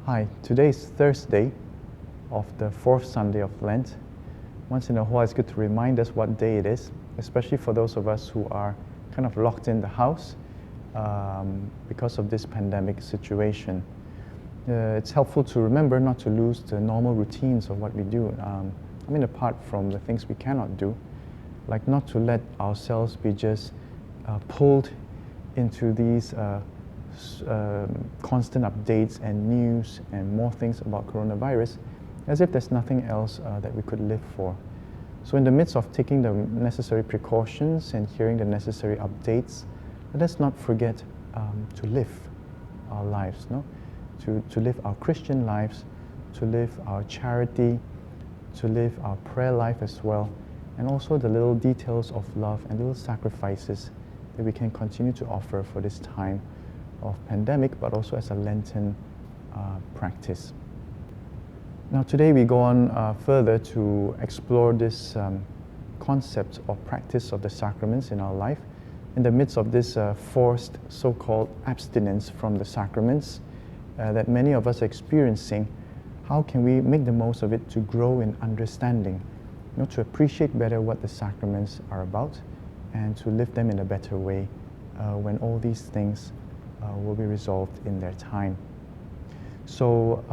Hi, today is Thursday of the fourth Sunday of Lent. Once in a while, it's good to remind us what day it is, especially for those of us who are kind of locked in the house because of this pandemic situation. It's helpful to remember not to lose the normal routines of what we do. Apart from the things we cannot do, like not to let ourselves be just pulled into these constant updates and news and more things about coronavirus, as if there's nothing else that we could live for. So in the midst of taking the necessary precautions and hearing the necessary updates, let us not forget to live our lives, no? To live our Christian lives, to live our charity, to live our prayer life as well, and also the little details of love and little sacrifices that we can continue to offer for this time of pandemic, but also as a Lenten practice. Now today we go on further to explore this concept of practice of the sacraments in our life. In the midst of this forced so-called abstinence from the sacraments that many of us are experiencing, how can we make the most of it to grow in understanding, to appreciate better what the sacraments are about and to live them in a better way when all these things will be resolved in their time. So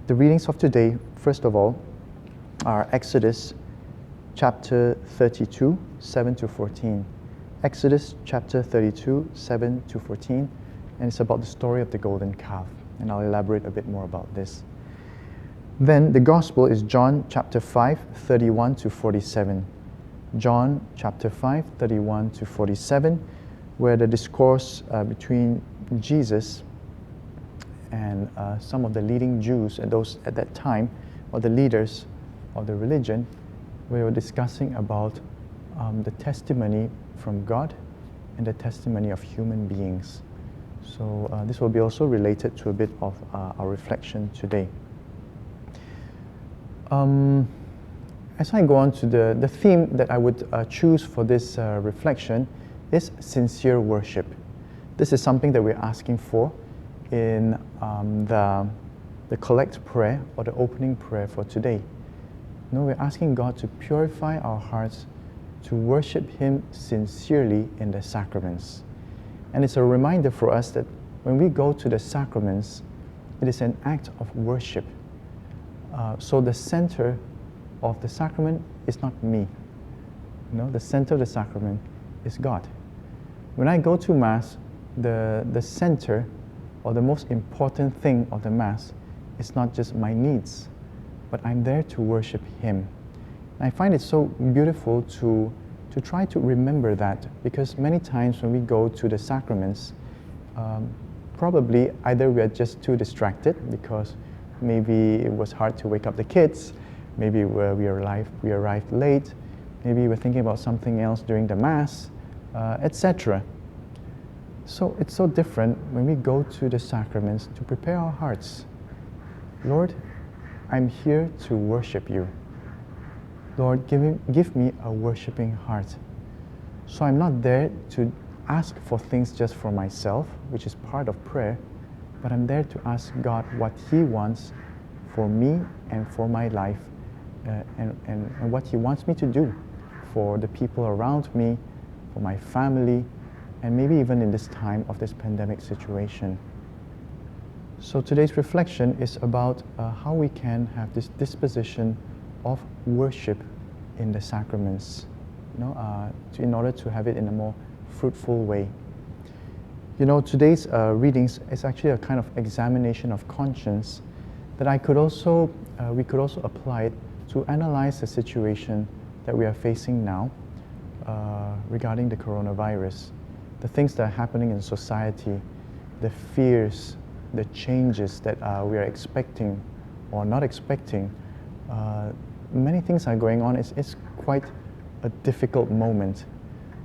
the readings of today, first of all, are Exodus chapter 32, 7 to 14. Exodus chapter 32, 7 to 14, and it's about the story of the golden calf. And I'll elaborate a bit more about this. Then the Gospel is John chapter 5, 31 to 47. John chapter 5, 31 to 47, where the discourse between Jesus and some of the leading Jews and those at that time, or the leaders of the religion, we were discussing about the testimony from God and the testimony of human beings. So this will be also related to a bit of our reflection today. As I go on to the theme that I would choose for this reflection is sincere worship. This is something that we're asking for in the collect prayer or the opening prayer for today. We're asking God to purify our hearts to worship Him sincerely in the sacraments. And it's a reminder for us that when we go to the sacraments, it is an act of worship. So the center of the sacrament is not me. The center of the sacrament is God. When I go to Mass, the center or the most important thing of the Mass is not just my needs, but I'm there to worship Him. And I find it so beautiful to try to remember that, because many times when we go to the sacraments, probably either we are just too distracted because maybe it was hard to wake up the kids, maybe we arrived late, maybe we're thinking about something else during the Mass, etc. So it's so different when we go to the sacraments to prepare our hearts. Lord, I'm here to worship You. Lord, give me a worshiping heart. So I'm not there to ask for things just for myself, which is part of prayer, but I'm there to ask God what He wants for me and for my life, and what He wants me to do for the people around me, for my family, and maybe even in this time of this pandemic situation. So today's reflection is about how we can have this disposition of worship in the sacraments, in order to have it in a more fruitful way. Today's readings is actually a kind of examination of conscience that we could also apply it to analyze the situation that we are facing now regarding the coronavirus, the things that are happening in society, the fears, the changes that we are expecting or not expecting. Many things are going on. It's quite a difficult moment,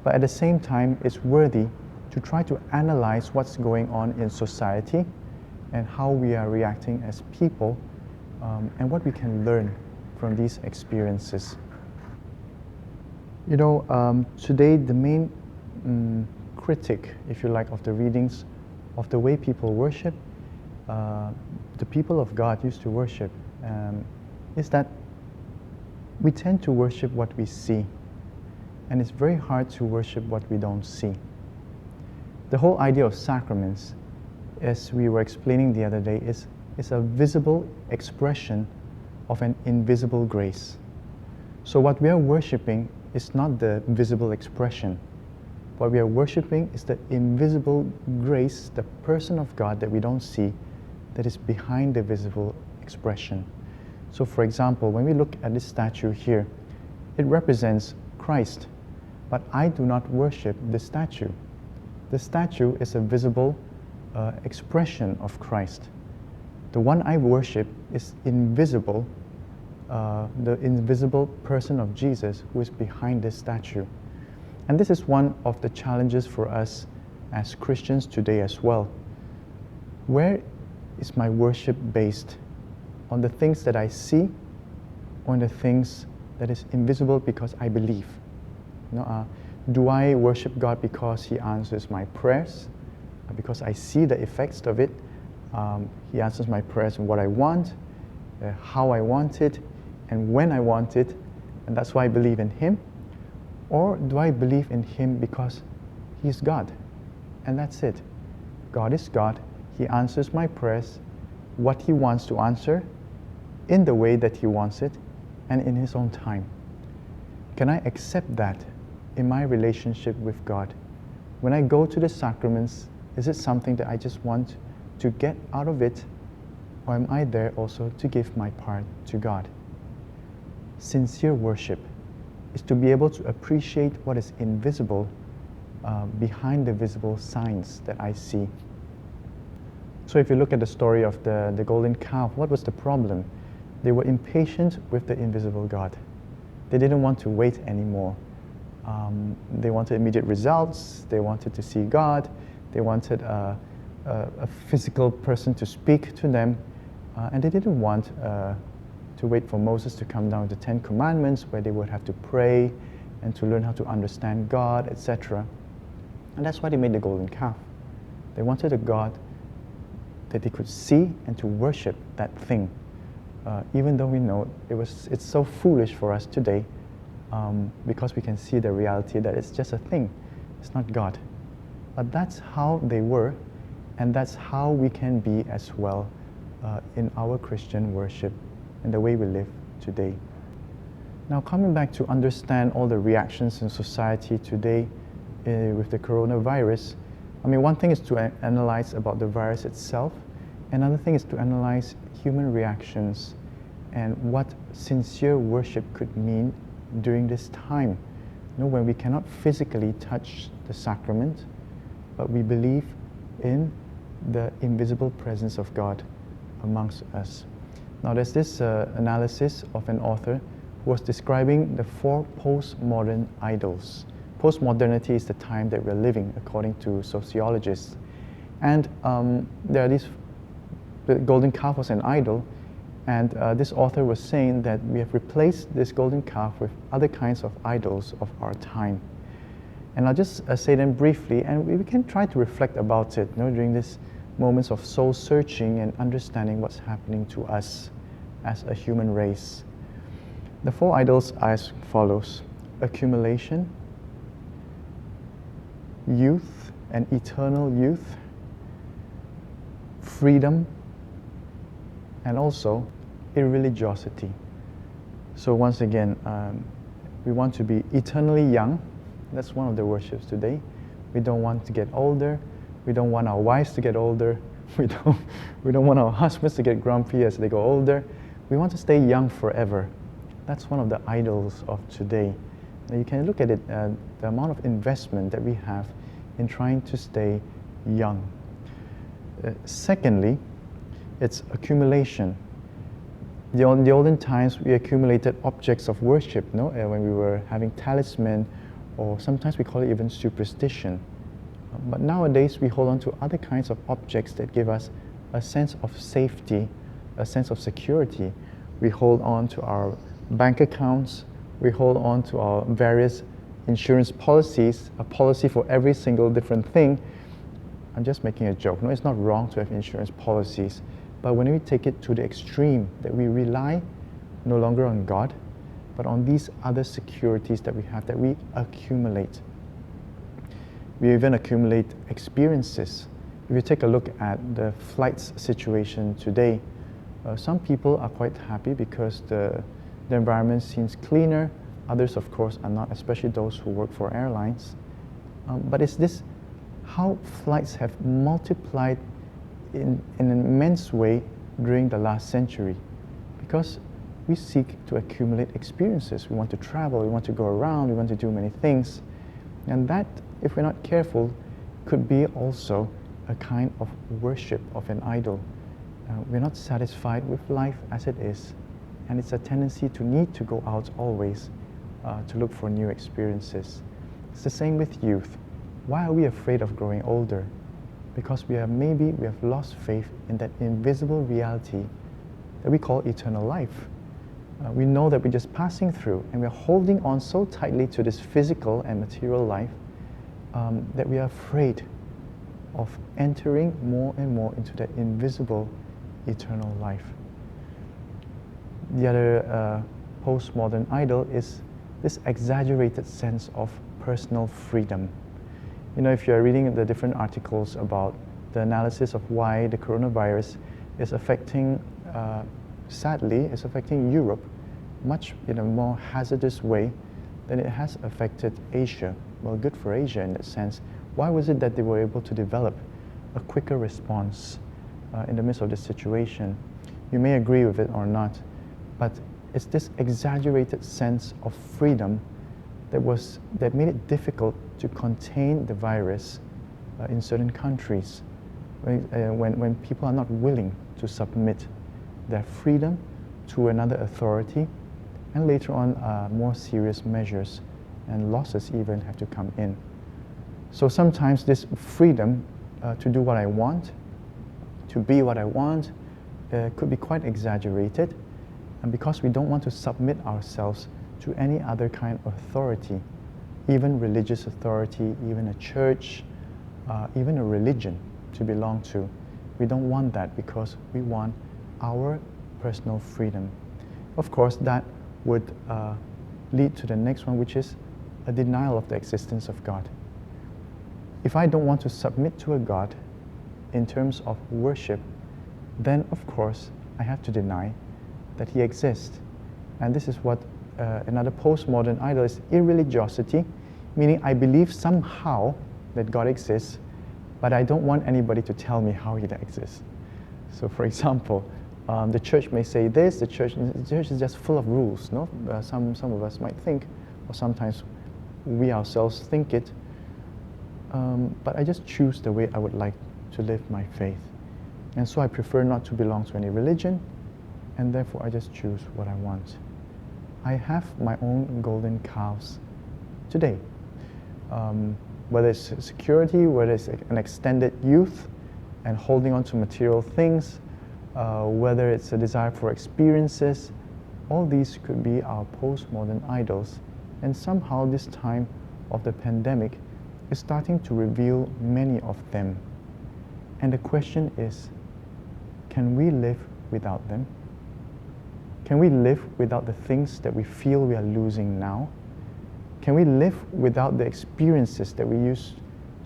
but at the same time, it's worthy to try to analyze what's going on in society and how we are reacting as people, and what we can learn from these experiences. Today the main critic, if you like, of the readings of the way people worship, the the people of God used to worship is that we tend to worship what we see, and it's very hard to worship what we don't see. The whole idea of sacraments, as we were explaining the other day, is a visible expression of an invisible grace. So what we are worshiping is not the visible expression. What we are worshiping is the invisible grace, the person of God that we don't see, that is behind the visible expression. So for example, when we look at this statue here, it represents Christ, but I do not worship the statue. The statue is a visible expression of Christ. The one I worship is invisible, the invisible person of Jesus who is behind this statue. And this is one of the challenges for us as Christians today as well. Where is my worship based? On the things that I see, or on the things that is invisible because I believe? Do I worship God because He answers my prayers? Because I see the effects of it? He answers my prayers in what I want, how I want it, and when I want it, and that's why I believe in Him? Or do I believe in Him because He's God, and that's it? God is God. He answers my prayers, what He wants to answer, in the way that He wants it, and in His own time. Can I accept that in my relationship with God? When I go to the sacraments, is it something that I just want to get out of it, or am I there also to give my part to God? Sincere worship is to be able to appreciate what is invisible behind the visible signs that I see. So if you look at the story of the golden calf, what was the problem? They were impatient with the invisible God. They didn't want to wait anymore. They wanted immediate results. They wanted to see God. They wanted a physical person to speak to them. And they didn't want to wait for Moses to come down with the 10 Commandments, where they would have to pray and to learn how to understand God, etc. And that's why they made the golden calf. They wanted a God that they could see and to worship that thing. Even though we know it's so foolish for us today, because we can see the reality that it's just a thing. It's not God. But that's how they were, and that's how we can be as well in our Christian worship and the way we live today. Now, coming back to understand all the reactions in society today with the coronavirus, I mean, one thing is to analyze about the virus itself. Another thing is to analyze human reactions and what sincere worship could mean during this time. When we cannot physically touch the sacrament, but we believe in the invisible presence of God amongst us. Now, there's this analysis of an author who was describing the 4 postmodern idols. Postmodernity is the time that we're living, according to sociologists. And there are these, the golden calf was an idol, and this author was saying that we have replaced this golden calf with other kinds of idols of our time. And I'll just say them briefly, and we can try to reflect about it during these moments of soul searching and understanding what's happening to us as a human race. The 4 idols are as follows: accumulation, youth and eternal youth, freedom, and also irreligiosity. So once again, we want to be eternally young. That's one of the worships today. We don't want to get older. We don't want our wives to get older. We don't want our husbands to get grumpy as they go older. We want to stay young forever. That's one of the idols of today. Now you can look at it, the amount of investment that we have in trying to stay young. Secondly, it's accumulation. In the olden times, we accumulated objects of worship, when we were having talisman, or sometimes we call it even superstition. But nowadays, we hold on to other kinds of objects that give us a sense of safety, a sense of security. We hold on to our bank accounts, we hold on to our various insurance policies, a policy for every single different thing. I'm just making a joke. No, it's not wrong to have insurance policies, But when we take it to the extreme, that we rely no longer on God, but on these other securities that we have, that we accumulate. We even accumulate experiences. If you take a look at the flights situation today, some people are quite happy because the environment seems cleaner. Others, of course, are not, especially those who work for airlines. But it's this, how flights have multiplied in an immense way during the last century, because we seek to accumulate experiences. We want to travel, we want to go around, we want to do many things. And that, if we're not careful, could be also a kind of worship of an idol. We're not satisfied with life as it is, and it's a tendency to need to go out always to look for new experiences. It's the same with youth. Why are we afraid of growing older? Because we have lost faith in that invisible reality that we call eternal life. We know that we're just passing through, and we're holding on so tightly to this physical and material life that we are afraid of entering more and more into that invisible eternal life. The other postmodern idol is this exaggerated sense of personal freedom. You know, if you're reading the different articles about the analysis of why the coronavirus is affecting, sadly, is affecting Europe much in a more hazardous way than it has affected Asia. Well, good for Asia in that sense. Why was it that they were able to develop a quicker response in the midst of this situation? You may agree with it or not, but it's this exaggerated sense of freedom that made it difficult to contain the virus in certain countries, when people are not willing to submit their freedom to another authority, and later on more serious measures and losses even have to come in. So sometimes this freedom to do what I want, to be what I want, could be quite exaggerated, and because we don't want to submit ourselves to any other kind of authority, even religious authority, even a church, even a religion to belong to. We don't want that because we want our personal freedom. Of course, that would lead to the next one, which is a denial of the existence of God. If I don't want to submit to a God in terms of worship, then of course I have to deny that He exists. And this is what another postmodern idol is: irreligiosity, meaning I believe somehow that God exists, but I don't want anybody to tell me how He exists. So for example, the church may say this, the church is just full of rules, no? Some of us might think, or sometimes we ourselves think it, but I just choose the way I would like to live my faith. And so I prefer not to belong to any religion, and therefore I just choose what I want. I have my own golden cows today. Whether it's security, whether it's an extended youth and holding on to material things, whether it's a desire for experiences, all these could be our postmodern idols. And somehow this time of the pandemic is starting to reveal many of them. And the question is, can we live without them? Can we live without the things that we feel we are losing now? Can we live without the experiences that we used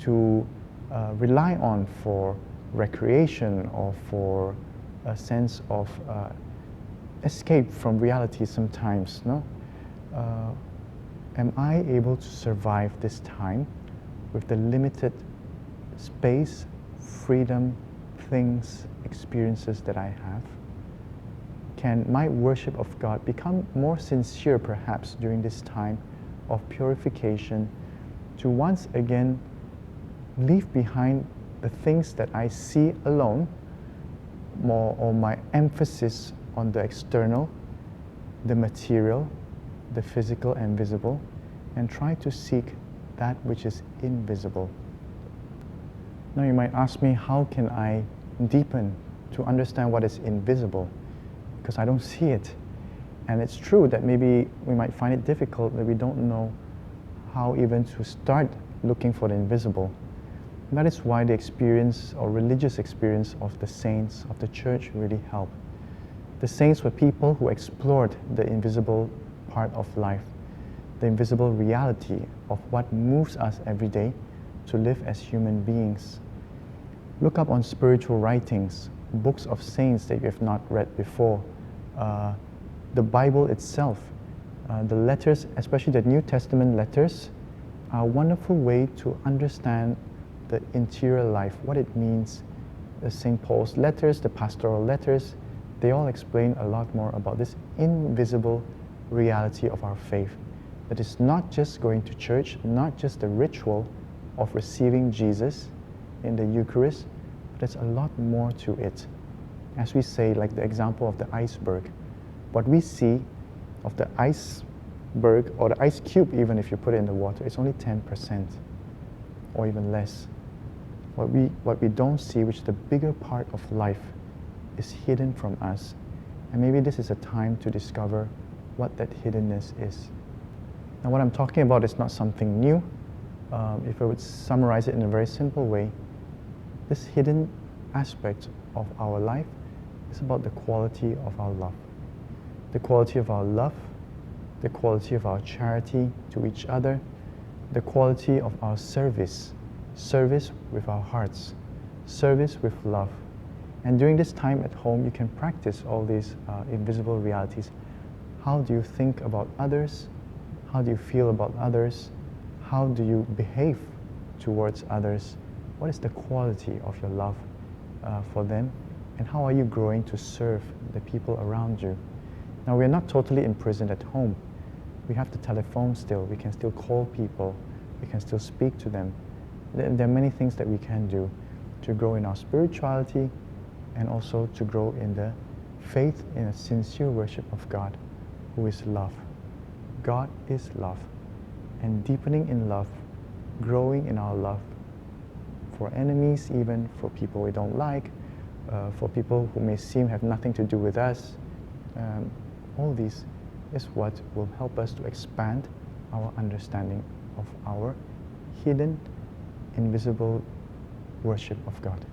to rely on for recreation or for a sense of escape from reality sometimes, no? Am I able to survive this time with the limited space, freedom, things, experiences that I have? Can my worship of God become more sincere perhaps during this time of purification, to once again leave behind the things that I see alone, more or my emphasis on the external, the material, the physical and visible, and try to seek that which is invisible. Now you might ask me, how can I deepen to understand what is invisible? Because I don't see it. And it's true that maybe we might find it difficult, that we don't know how even to start looking for the invisible. And that is why the experience or religious experience of the saints of the church really help. The saints were people who explored the invisible part of life, the invisible reality of what moves us every day to live as human beings. Look up on spiritual writings, books of saints that you have not read before, the Bible itself, the letters, especially the New Testament letters, are a wonderful way to understand the interior life, what it means. The St. Paul's letters, the pastoral letters, they all explain a lot more about this invisible reality of our faith. That is not just going to church, not just the ritual of receiving Jesus in the Eucharist, but there's a lot more to it. As we say, like the example of the iceberg, what we see of the iceberg, or the ice cube even if you put it in the water, it's only 10% or even less. What we don't see, which is the bigger part of life, is hidden from us. And maybe this is a time to discover what that hiddenness is. Now what I'm talking about is not something new. If I would summarize it in a very simple way, this hidden aspect of our life is about the quality of our love. The quality of our love, the quality of our charity to each other, the quality of our service with our hearts, service with love. And during this time at home, you can practice all these invisible realities. How do you think about others? How do you feel about others? How do you behave towards others? What is the quality of your love for them? And how are you growing to serve the people around you? Now, we're not totally imprisoned at home. We have the telephone still. We can still call people. We can still speak to them. There are many things that we can do to grow in our spirituality and also to grow in the faith in a sincere worship of God, who is love. God is love. And deepening in love, growing in our love for enemies, even for people we don't like, for people who may seem have nothing to do with us. All these is what will help us to expand our understanding of our hidden, invisible worship of God.